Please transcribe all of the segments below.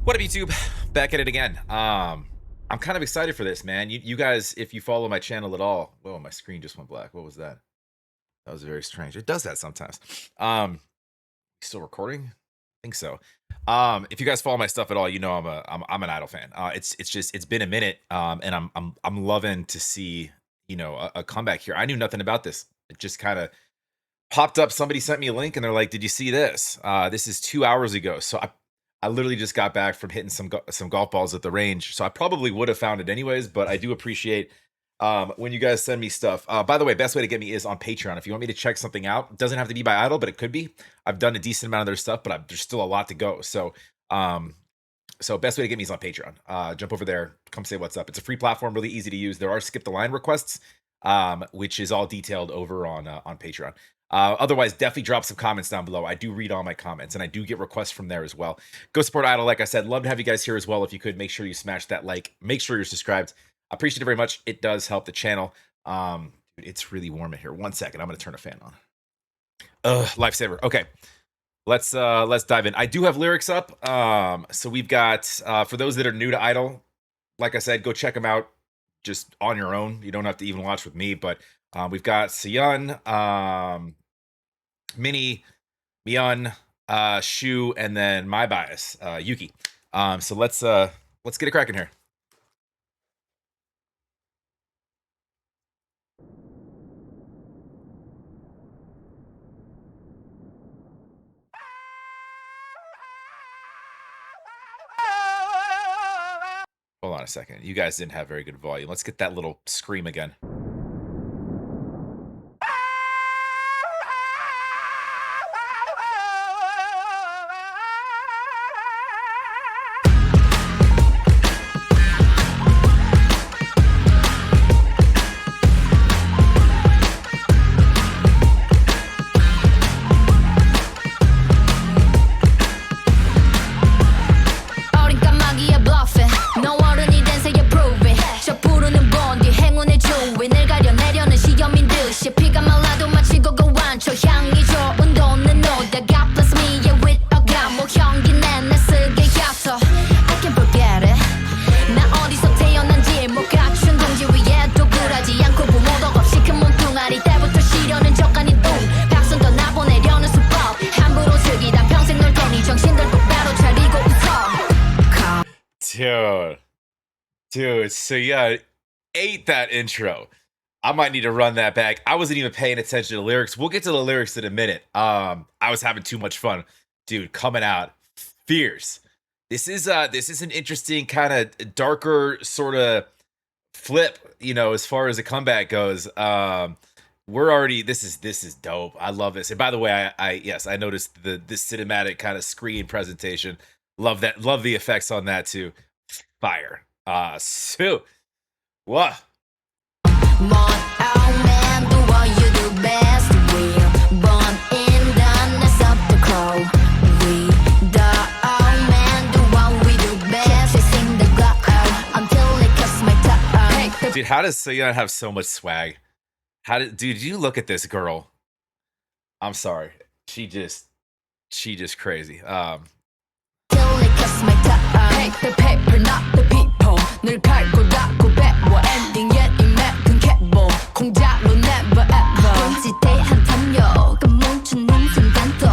What up, YouTube? Back at it again. I'm kind of excited for this, man. You guys, if you follow my channel at all, whoa, my screen just went black. What was that? That was very strange. It does that sometimes. Still recording? I think so. If you guys follow my stuff at all, you know I'm an I-DLE fan. It's been a minute, and I'm loving to see a comeback here. I knew nothing about this. It just kind of popped up. Somebody sent me a link, and they're like, "Did you see this?" This is 2 hours ago, so I literally just got back from hitting some golf balls at the range, so I probably would have found it anyways, but I do appreciate when you guys send me stuff. By the way, best way to get me is on Patreon. If you want me to check something out, it doesn't have to be by I-DLE, but it could be. I've done a decent amount of their stuff, but there's still a lot to go. So best way to get me is on Patreon. Jump over there, come say what's up. It's a free platform, really easy to use. There are skip the line requests, which is all detailed over on Patreon. Otherwise, definitely drop some comments down below. I do read all my comments, and I do get requests from there as well. Go support I-DLE, like I said. Love to have you guys here as well. If you could, make sure you smash that like. Make sure you're subscribed. I appreciate it very much. It does help the channel. It's really warm in here. 1 second. I'm going to turn a fan on. Lifesaver. Okay. Let's dive in. I do have lyrics up. So we've got, for those that are new to I-DLE, like I said, go check them out just on your own. You don't have to even watch with me, but we've got SOYEON, Mini, Myun, Shu, and then my bias, Yuki. So let's get it cracking here. Hold on a second. You guys didn't have very good volume. Let's get that little scream again. Dude, so yeah, ate that intro. I might need to run that back. I wasn't even paying attention to the lyrics. We'll get to the lyrics in a minute. I was having too much fun. Dude, coming out fierce. This is an interesting kind of darker sort of flip, as far as a comeback goes. We're already this is dope. I love this. And by the way, I noticed this cinematic kind of screen presentation. Love that. Love the effects on that too. Fire. So what? Dude, how does SOYEON have so much swag? Dude, you look at this girl. I'm sorry. She just crazy. 늘 갈고 닦고 배워 엔딩 옛 이맥은 캣보 공작로 never ever 본지대한 탐욕은 멈추는 순간도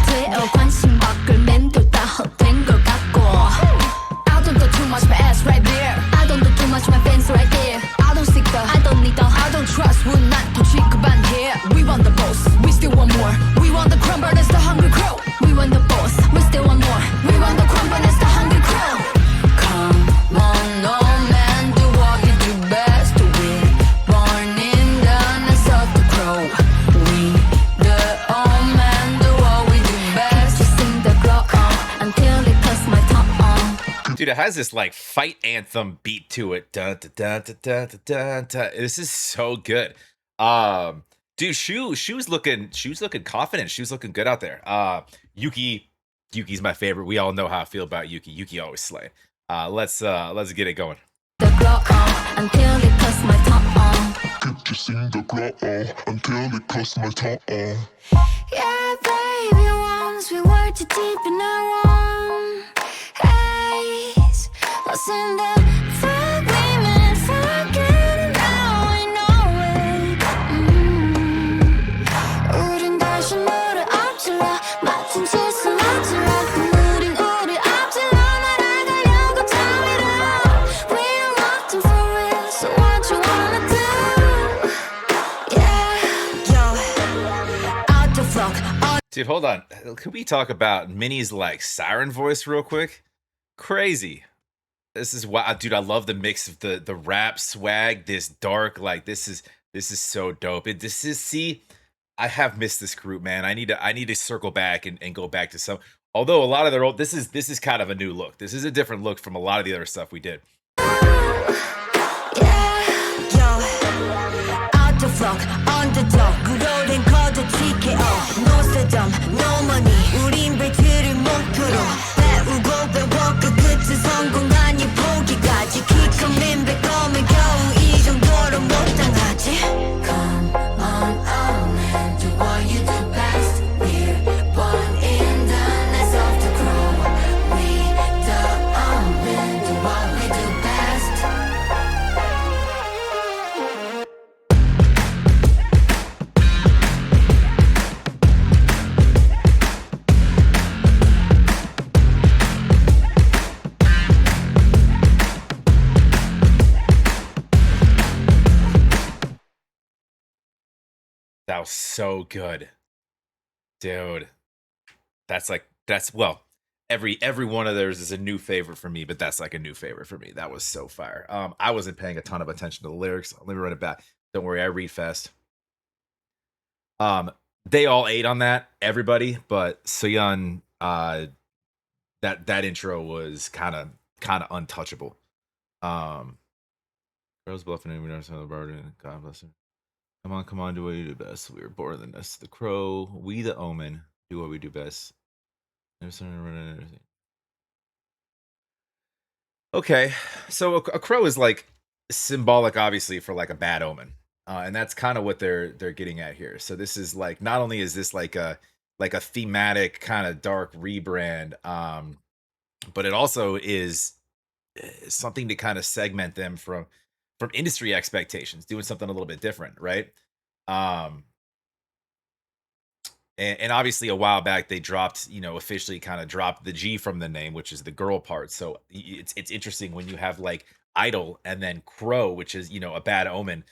되어 관심 밖을 맴돌다 헛된 걸 갖고 I don't do too much my ass right there I don't do too much my fans right there I don't seek the I don't need the I don't trust would not 더 취급한 here We want the boss we still want more We want the crumb but it's the hungry crow We want the boss we still want more We want the crumb but it's the hungry crow Come on, no man, do what you do best. We're born in the nest of the crow. We, the old man, do what we do best. Just sing the glow on until it cuts my tongue. Dude, it has this like fight anthem beat to it. Dun, dun, dun, dun, dun, dun, dun. This is so good. Dude, Shu's looking confident. Shu's looking good out there. Yuki's my favorite. We all know how I feel about Yuki. Yuki always slay. Let's get it going. The glow on until it cuts my tongue. Keep kissing the glow on until it cuts my tongue. Yeah, baby, once we were too deep in our own. Hey, in the fog remain forgotten now we know it. 우린 다시 물을 앞질러 마침 실수 맞으러 우린 우리 앞질러 날아가려고 time it up. We are locked in for real, so what you wanna do? Yeah, yo, out the flock. Dude, hold on. Could we talk about Minnie's like siren voice real quick? Crazy. This is wow, dude. I love the mix of the rap swag, this dark, like this is so dope. This is see, I have missed this group, man. I need to circle back and go back to some. Although a lot of their old this is kind of a new look. This is a different look from a lot of the other stuff we did. Out the flock, underdog 그로된 거저 TKO No sedan, no money 우린 배틀을 목표로 배우고 배워 그 끝은 성공 아니 포기까지 Keep coming back 오면 겨우 이 정도로 못 당하지 Come on, oh man Do what you do best We're one and done That's off the crow We the omen Do what we do best That was so good. Dude. That's well, every one of theirs is a new favorite for me, but that's like a new favorite for me. That was so fire. I wasn't paying a ton of attention to the lyrics. Let me run it back. Don't worry, I read fast. They all ate on that, everybody, but SOYEON, that intro was kind of untouchable. Girls bluffing and we never saw the burden. God bless her. Come on, do what you do best. We were born in the nest. The crow, we the omen, do what we do best. Never saw her run anything. Okay, so a crow is like symbolic, obviously, for like a bad omen, and that's kind of what they're getting at here. So this is like not only is this like a thematic kind of dark rebrand, but it also is something to kind of segment them from industry expectations, doing something a little bit different, right? Um, and obviously a while back they dropped, officially kind of dropped the G from the name, which is the girl part. So it's interesting when you have like idol and then crow, which is a bad omen.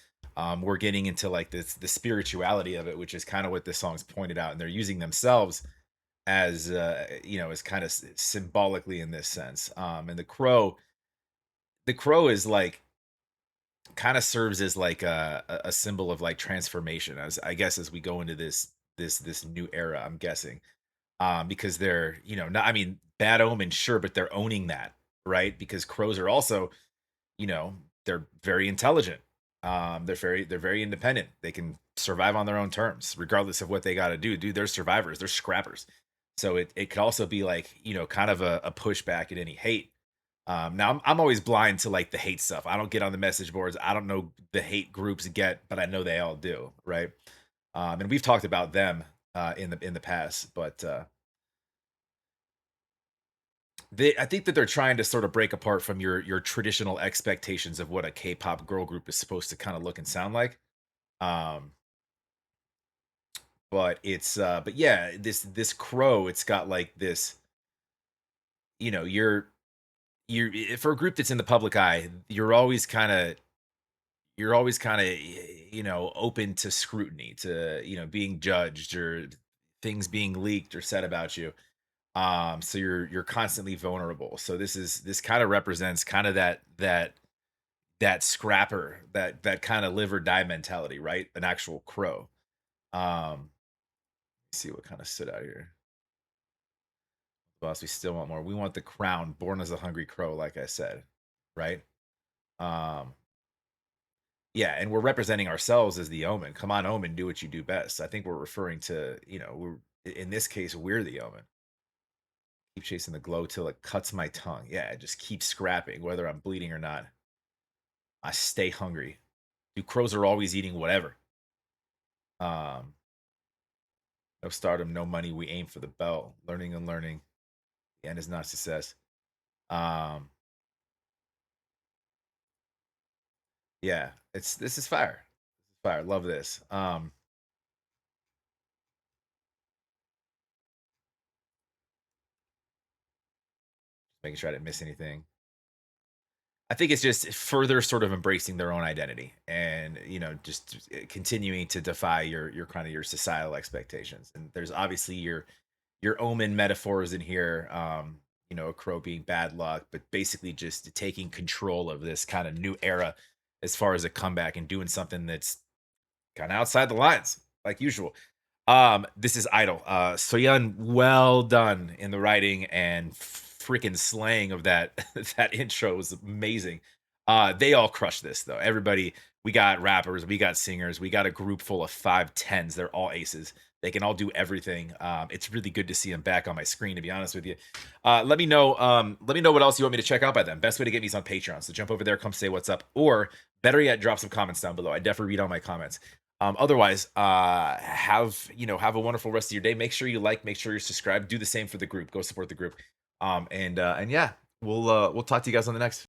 We're getting into like the spirituality of it, which is kind of what this song's pointed out, and they're using themselves as as kind of symbolically in this sense. And the crow is like kind of serves as like a symbol of like transformation, as I guess as we go into this new era, I'm guessing. Because they're, not, I mean, bad omen, sure, but they're owning that, right? Because crows are also, you know, they're very intelligent. They're very independent. They can survive on their own terms, regardless of what they got to do. Dude, they're survivors. They're scrappers. So it could also be like, kind of a pushback at any hate. Now I'm always blind to like the hate stuff. I don't get on the message boards. I don't know the hate groups get, but I know they all do, right? And we've talked about them in the past, but I think that they're trying to sort of break apart from your traditional expectations of what a K-pop girl group is supposed to kind of look and sound like. Um, but yeah, this crow, it's got like this, you're for a group that's in the public eye, you're always kind of open to scrutiny, to being judged, or things being leaked or said about you. So you're constantly vulnerable. So this kind of represents kind of that scrapper, that kind of live or die mentality, right? An actual crow. Let's see what kind of stood out here. Boss, we still want more. We want the crown, born as a hungry crow, like I said, right? Um, yeah, and we're representing ourselves as the omen. Come on, omen, do what you do best. I think we're referring to, in this case, we're the omen. Keep chasing the glow till it cuts my tongue. Yeah, it just keeps scrapping, whether I'm bleeding or not. I stay hungry. Dude, crows are always eating whatever. Um, no stardom, no money. We aim for the belt. Learning and learning. The end is not success. Um, Yeah, this is fire. Fire. Love this. Making sure I didn't miss anything. I think it's just further sort of embracing their own identity and, just continuing to defy your kind of your societal expectations. And there's obviously your omen metaphors in here, a crow being bad luck, but basically just taking control of this kind of new era as far as a comeback and doing something that's kind of outside the lines, like usual. This is Idol. Soyeon, well done in the writing and freaking slaying of that that intro was amazing. They all crushed this though. Everybody, we got rappers, we got singers, we got a group full of 5'10s. They're all aces. They can all do everything. It's really good to see them back on my screen, to be honest with you. Let me know. Let me know what else you want me to check out by them. Best way to get me is on Patreon. So jump over there, come say what's up, or better yet, drop some comments down below. I definitely read all my comments. Otherwise, have a wonderful rest of your day. Make sure you like, make sure you're subscribed. Do the same for the group. Go support the group. And yeah, we'll talk to you guys on the next.